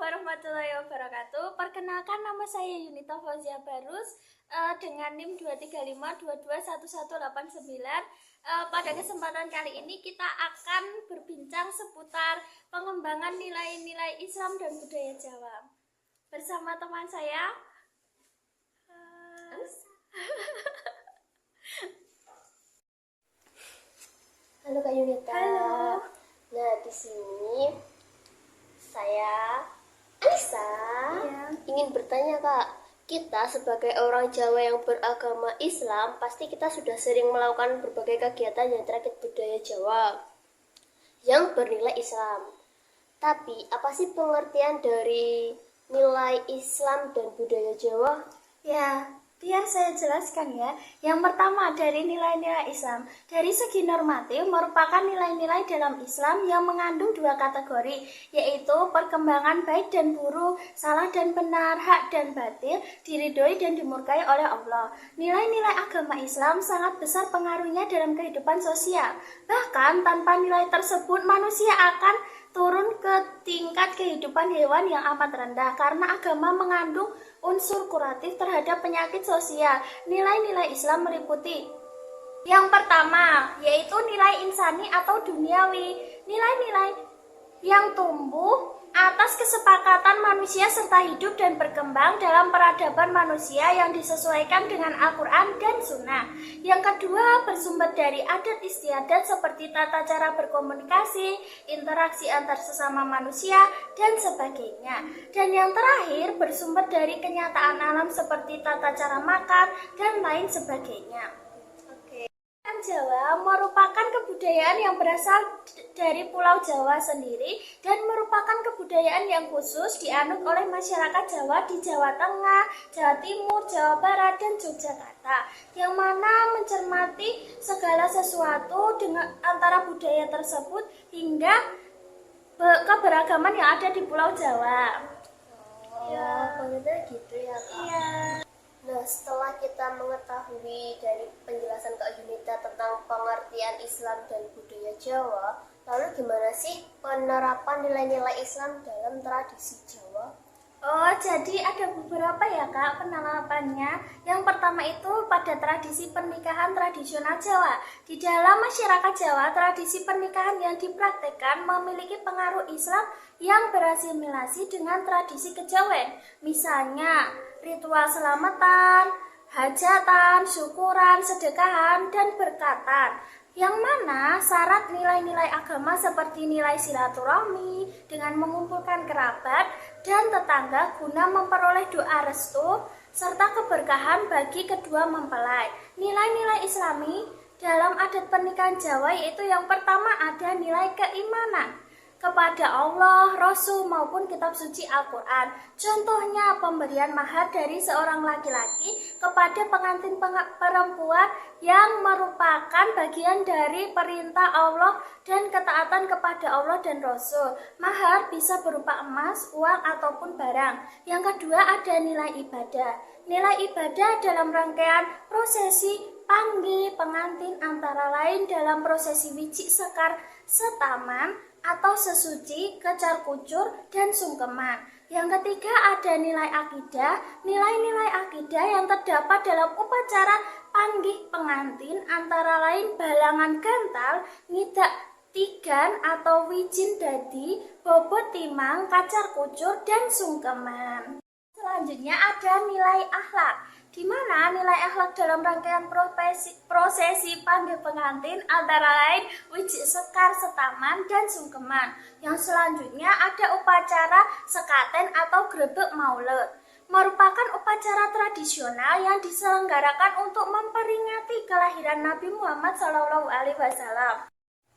warahmatullahi wabarakatuh. Perkenalkan, nama saya Yunita Fauzia Barus dengan NIM 235221189. Pada kesempatan kali ini kita akan berbincang seputar pengembangan nilai-nilai Islam dan budaya Jawa bersama teman saya. Halo Kak Yunita. Halo. Nah, di sini saya Anissa ingin bertanya Kak. Kita sebagai orang Jawa yang beragama Islam, pasti kita sudah sering melakukan berbagai kegiatan yang terkait budaya Jawa yang bernilai Islam. Tapi apa sih pengertian dari nilai Islam dan budaya Jawa? Ya, biar saya jelaskan ya. Yang pertama dari nilai-nilai Islam. Dari segi normatif merupakan nilai-nilai dalam Islam yang mengandung dua kategori, yaitu perkembangan baik dan buruk, salah dan benar, hak dan batil, diridhoi dan dimurkai oleh Allah. Nilai-nilai agama Islam sangat besar pengaruhnya dalam kehidupan sosial. Bahkan tanpa nilai tersebut manusia akan turun ke tingkat kehidupan hewan yang amat rendah karena agama mengandung unsur kuratif terhadap penyakit sosial. Nilai-nilai Islam meliputi yang pertama, yaitu nilai insani atau duniawi. Nilai-nilai yang tumbuh atas kesepakatan manusia serta hidup dan berkembang dalam peradaban manusia yang disesuaikan dengan Al-Quran dan Sunnah. Yang kedua, bersumber dari adat istiadat seperti tata cara berkomunikasi, interaksi antar sesama manusia, dan sebagainya. Dan yang terakhir, bersumber dari kenyataan alam seperti tata cara makan, dan lain sebagainya. Jawa merupakan kebudayaan yang berasal dari Pulau Jawa sendiri dan merupakan kebudayaan yang khusus dianut oleh masyarakat Jawa di Jawa Tengah, Jawa Timur, Jawa Barat, dan Yogyakarta, yang mana mencermati segala sesuatu dengan antara budaya tersebut hingga keberagaman yang ada di Pulau Jawa. Maksudnya gitu ya Kak? Iya. Nah, setelah kita mengetahui dari penjelasan Kak Yunita tentang pengertian Islam dan budaya Jawa, lalu gimana sih penerapan nilai-nilai Islam dalam tradisi Jawa? Oh, jadi ada beberapa ya Kak penerapannya. Yang pertama itu pada tradisi pernikahan tradisional Jawa. Di dalam masyarakat Jawa, tradisi pernikahan yang dipraktekkan memiliki pengaruh Islam yang berasimilasi dengan tradisi kejawen. Misalnya, ritual selamatan, hajatan, syukuran, sedekahan, dan berkatan. Yang mana syarat nilai-nilai agama seperti nilai silaturahmi dengan mengumpulkan kerabat dan tetangga guna memperoleh doa restu serta keberkahan bagi kedua mempelai. Nilai-nilai Islami dalam adat pernikahan Jawa yaitu yang pertama ada nilai keimanan kepada Allah, Rasul maupun kitab suci Al-Quran. Contohnya pemberian mahar dari seorang laki-laki kepada pengantin perempuan yang merupakan bagian dari perintah Allah dan ketaatan kepada Allah dan Rasul. Mahar bisa berupa emas, uang, ataupun barang. Yang kedua ada nilai ibadah. Nilai ibadah dalam rangkaian prosesi panggih pengantin antara lain dalam prosesi wicik sekar setaman atau sesuci, kecar kucur, dan sungkeman. Yang ketiga ada nilai akidah. Nilai-nilai akidah yang terdapat dalam upacara panggih pengantin antara lain balangan gantal, ngidak tigan atau wijin dadi, bobot timang, kacar kucur, dan sungkeman. Selanjutnya ada nilai akhlak, di mana nilai akhlak dalam rangkaian prosesi panggih pengantin antara lain wicik sekar, setaman, dan sungkeman. Yang selanjutnya ada upacara sekaten atau grebek maulud, merupakan upacara tradisional yang diselenggarakan untuk memperingati kelahiran Nabi Muhammad SAW.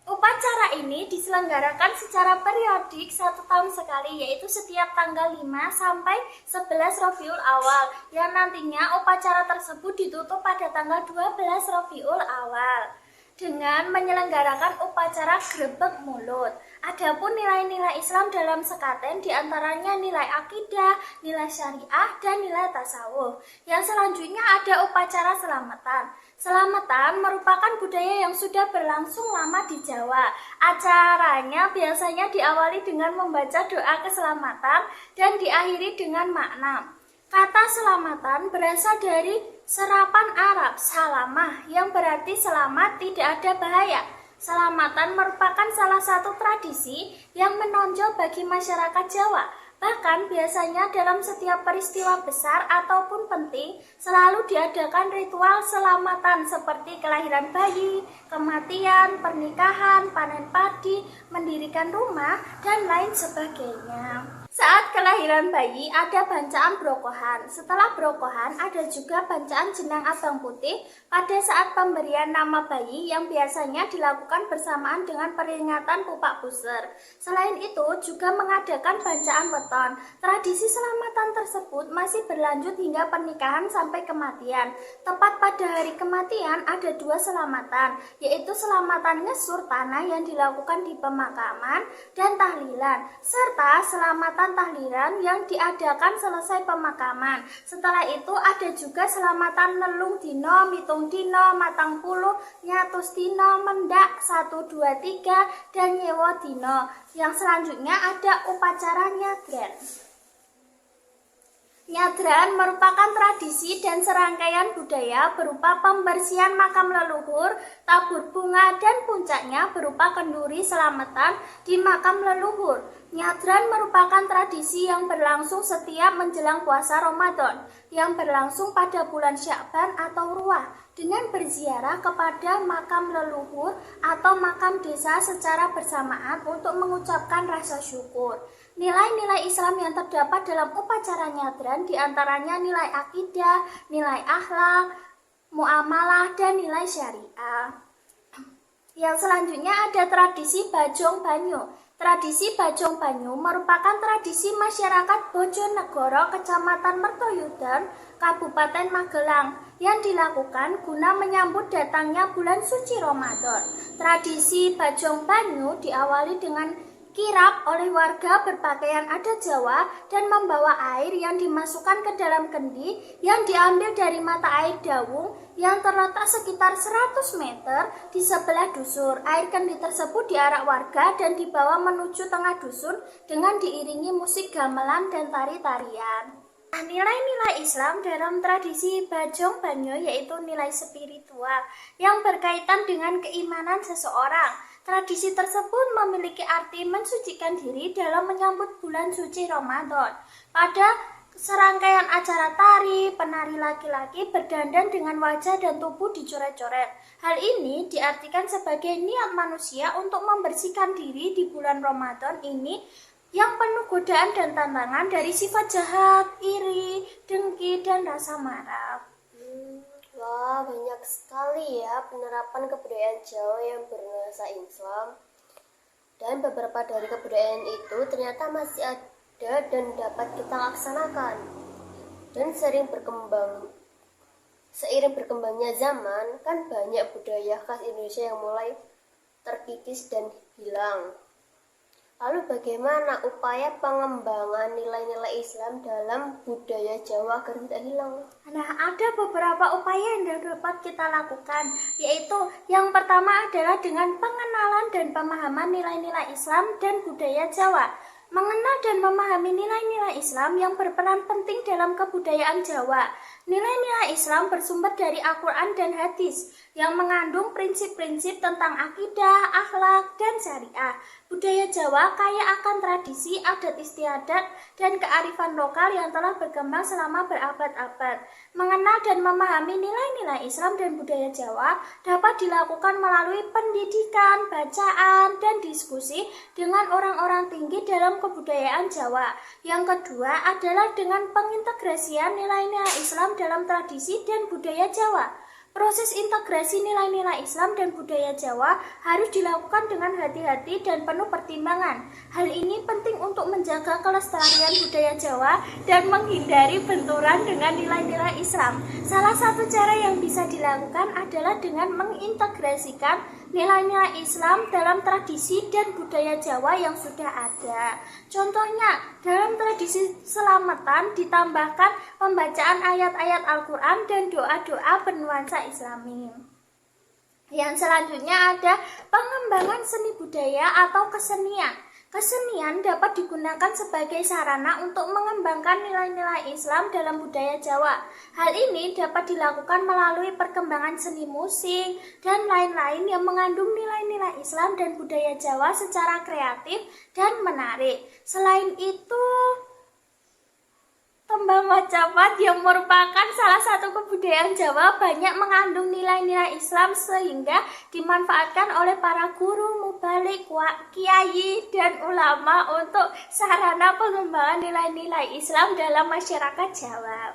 Upacara ini diselenggarakan secara periodik 1 tahun sekali, yaitu setiap tanggal 5 sampai 11 Rabiul Awal, yang nantinya upacara tersebut ditutup pada tanggal 12 Rabiul Awal. dengan menyelenggarakan upacara grebek mulut. Adapun nilai-nilai Islam dalam sekaten diantaranya nilai akidah, nilai syariah, dan nilai tasawuf. Yang selanjutnya ada upacara selamatan. Selamatan merupakan budaya yang sudah berlangsung lama di Jawa. Acaranya biasanya diawali dengan membaca doa keselamatan dan diakhiri dengan makna. Kata selamatan berasal dari serapan Arab salamah yang berarti selamat, tidak ada bahaya. Selamatan merupakan salah satu tradisi yang menonjol bagi masyarakat Jawa. Bahkan biasanya dalam setiap peristiwa besar ataupun penting selalu diadakan ritual selamatan seperti kelahiran bayi, kematian, pernikahan, panen padi, mendirikan rumah, dan lain sebagainya. Saat kelahiran bayi ada bacaan brokohan. Setelah brokohan ada juga bacaan jenang abang putih pada saat pemberian nama bayi yang biasanya dilakukan bersamaan dengan peringatan pupak puser. Selain itu juga mengadakan bacaan weton. Tradisi selamatan tersebut masih berlanjut hingga pernikahan sampai kematian. Tepat pada hari kematian ada dua selamatan, yaitu selamatan ngesur tanah yang dilakukan di pemakaman dan tahlilan, serta selamatan tahlilan yang diadakan selesai pemakaman. Setelah itu ada juga selamatan nelung dino, mitung dino, matang puluh, nyatus dino, mendak 1, 2, 3, dan nyewo dino. Yang selanjutnya ada upacara nyadran. Nyadran merupakan tradisi dan serangkaian budaya berupa pembersihan makam leluhur, tabur bunga, dan puncaknya berupa kenduri selamatan di makam leluhur. Nyadran merupakan tradisi yang berlangsung setiap menjelang puasa Ramadan, yang berlangsung pada bulan Sya'ban atau Ruah, dengan berziarah kepada makam leluhur atau makam desa secara bersamaan untuk mengucapkan rasa syukur. Nilai-nilai Islam yang terdapat dalam upacara nyadran diantaranya nilai akidah, nilai akhlak, muamalah, dan nilai syariah. Yang selanjutnya ada tradisi Bajong Banyu. Tradisi Bajong Banyu merupakan tradisi masyarakat Bojonegoro, Kecamatan Mertoyudan, Kabupaten Magelang, yang dilakukan guna menyambut datangnya bulan suci Ramadan. Tradisi Bajong Banyu diawali dengan kirap oleh warga berpakaian adat Jawa dan membawa air yang dimasukkan ke dalam kendi yang diambil dari mata air Dawung yang terletak sekitar 100 meter di sebelah dusun. Air kendi tersebut diarak warga dan dibawa menuju tengah dusun dengan diiringi musik gamelan dan tari-tarian. Nilai-nilai Islam dalam tradisi Bajong Banyu yaitu nilai spiritual yang berkaitan dengan keimanan seseorang. Tradisi tersebut memiliki arti mensucikan diri dalam menyambut bulan suci Ramadan. Pada serangkaian acara tari, penari laki-laki berdandan dengan wajah dan tubuh dicoret-coret. Hal ini diartikan sebagai niat manusia untuk membersihkan diri di bulan Ramadan ini yang penuh godaan dan tantangan dari sifat jahat, iri, dengki, dan rasa marah. Wah, banyak sekali ya penerapan kebudayaan Jawa yang bernuansa Islam. Dan beberapa dari kebudayaan itu ternyata masih ada dan dapat kita laksanakan. Dan seiring berkembangnya zaman, kan banyak budaya khas Indonesia yang mulai terkikis dan hilang. Lalu bagaimana upaya pengembangan nilai-nilai Islam dalam budaya Jawa agar tidak hilang? Nah, ada beberapa upaya yang dapat kita lakukan, yaitu yang pertama adalah dengan pengenalan dan pemahaman nilai-nilai Islam dan budaya Jawa. Mengenal dan memahami nilai-nilai Islam yang berperan penting dalam kebudayaan Jawa. Nilai-nilai Islam bersumber dari Al-Quran dan hadis yang mengandung prinsip-prinsip tentang akidah, akhlak, dan syariah. Budaya Jawa kaya akan tradisi, adat istiadat, dan kearifan lokal yang telah berkembang selama berabad-abad. Mengenal dan memahami nilai-nilai Islam dan budaya Jawa dapat dilakukan melalui pendidikan, bacaan, dan diskusi dengan orang-orang tinggi dalam kebudayaan Jawa. Yang kedua adalah dengan pengintegrasian nilai-nilai Islam dalam tradisi dan budaya Jawa. Proses integrasi nilai-nilai Islam dan budaya Jawa harus dilakukan dengan hati-hati dan penuh pertimbangan. Hal ini penting untuk menjaga kelestarian budaya Jawa dan menghindari benturan dengan nilai-nilai Islam. Salah satu cara yang bisa dilakukan adalah dengan mengintegrasikan nilai-nilai Islam dalam tradisi dan budaya Jawa yang sudah ada. Contohnya, dalam tradisi selamatan ditambahkan pembacaan ayat-ayat Al-Quran dan doa-doa bernuansa Islami. Yang selanjutnya ada pengembangan seni budaya atau kesenian. Kesenian dapat digunakan sebagai sarana untuk mengembangkan nilai-nilai Islam dalam budaya Jawa. Hal ini dapat dilakukan melalui perkembangan seni musik dan lain-lain yang mengandung nilai-nilai Islam dan budaya Jawa secara kreatif dan menarik. Selain itu, tembang Macapat yang merupakan salah satu kebudayaan Jawa banyak mengandung nilai-nilai Islam sehingga dimanfaatkan oleh para guru, mubalik, kiai, dan ulama untuk sarana pengembangan nilai-nilai Islam dalam masyarakat Jawa.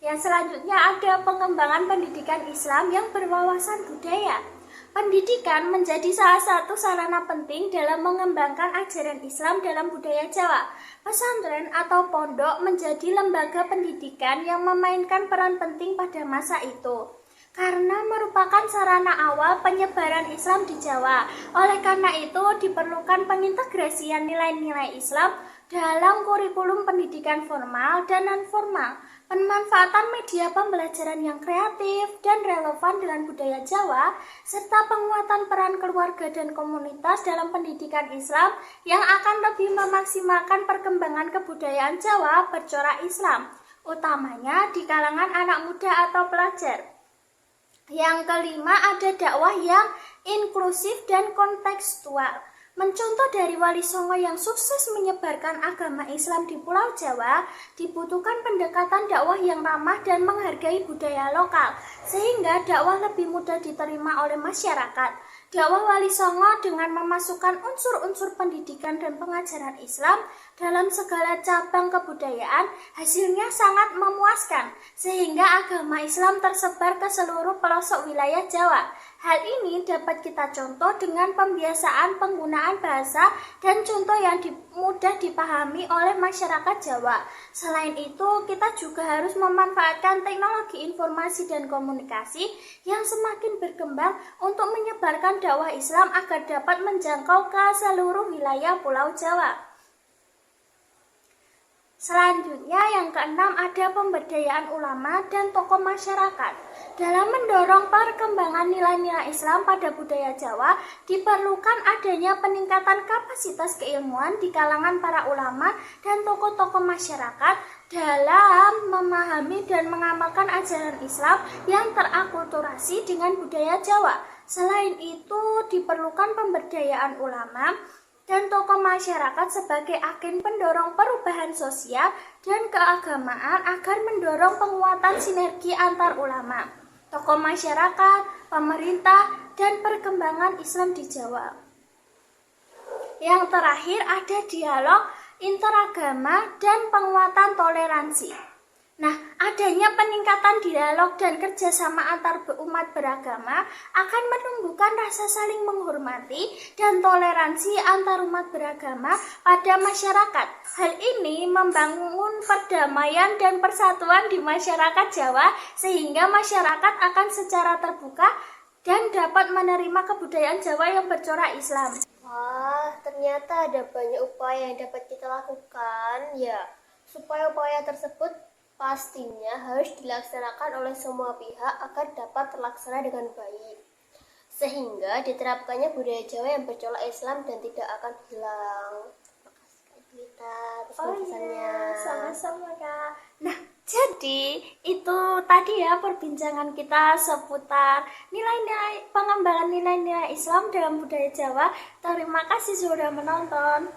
Yang selanjutnya ada pengembangan pendidikan Islam yang berwawasan budaya. Pendidikan menjadi salah satu sarana penting dalam mengembangkan ajaran Islam dalam budaya Jawa. Pesantren atau pondok menjadi lembaga pendidikan yang memainkan peran penting pada masa itu, karena merupakan sarana awal penyebaran Islam di Jawa. Oleh karena itu, diperlukan pengintegrasian nilai-nilai Islam dalam kurikulum pendidikan formal dan non-formal. Pemanfaatan media pembelajaran yang kreatif dan relevan dengan budaya Jawa, serta penguatan peran keluarga dan komunitas dalam pendidikan Islam yang akan lebih memaksimalkan perkembangan kebudayaan Jawa bercorak Islam, utamanya di kalangan anak muda atau pelajar. Yang kelima ada dakwah yang inklusif dan kontekstual. Mencontoh dari Wali Songo yang sukses menyebarkan agama Islam di Pulau Jawa, dibutuhkan pendekatan dakwah yang ramah dan menghargai budaya lokal, sehingga dakwah lebih mudah diterima oleh masyarakat. Dakwah Wali Songo dengan memasukkan unsur-unsur pendidikan dan pengajaran Islam dalam segala cabang kebudayaan, hasilnya sangat memuaskan, sehingga agama Islam tersebar ke seluruh pelosok wilayah Jawa. Hal ini dapat kita contoh dengan pembiasaan penggunaan bahasa dan contoh yang mudah dipahami oleh masyarakat Jawa. Selain itu, kita juga harus memanfaatkan teknologi informasi dan komunikasi yang semakin berkembang untuk menyebarkan dakwah Islam agar dapat menjangkau ke seluruh wilayah Pulau Jawa. Selanjutnya yang keenam ada pemberdayaan ulama dan tokoh masyarakat. Dalam mendorong perkembangan nilai-nilai Islam pada budaya Jawa, diperlukan adanya peningkatan kapasitas keilmuan di kalangan para ulama dan tokoh-tokoh masyarakat dalam memahami dan mengamalkan ajaran Islam yang terakulturasi dengan budaya Jawa. Selain itu, diperlukan pemberdayaan ulama dan tokoh masyarakat sebagai agen pendorong perubahan sosial dan keagamaan agar mendorong penguatan sinergi antar ulama, tokoh masyarakat, pemerintah, dan perkembangan Islam di Jawa. Yang terakhir ada dialog interagama dan penguatan toleransi. Nah, adanya peningkatan dialog dan kerjasama antar umat beragama akan menumbuhkan rasa saling menghormati dan toleransi antar umat beragama pada masyarakat. Hal ini membangun perdamaian dan persatuan di masyarakat Jawa sehingga masyarakat akan secara terbuka dan dapat menerima kebudayaan Jawa yang bercorak Islam. Wah, ternyata ada banyak upaya yang dapat kita lakukan ya. Supaya upaya tersebut pastinya harus dilaksanakan oleh semua pihak agar dapat terlaksana dengan baik, sehingga diterapkannya budaya Jawa yang bercorak Islam dan tidak akan hilang. Terima kasih Kak Juwita atas penjelasannya. Sama-sama Kak. Nah, jadi itu tadi ya perbincangan kita seputar nilai-nilai pengembangan nilai-nilai Islam dalam budaya Jawa. Terima kasih sudah menonton.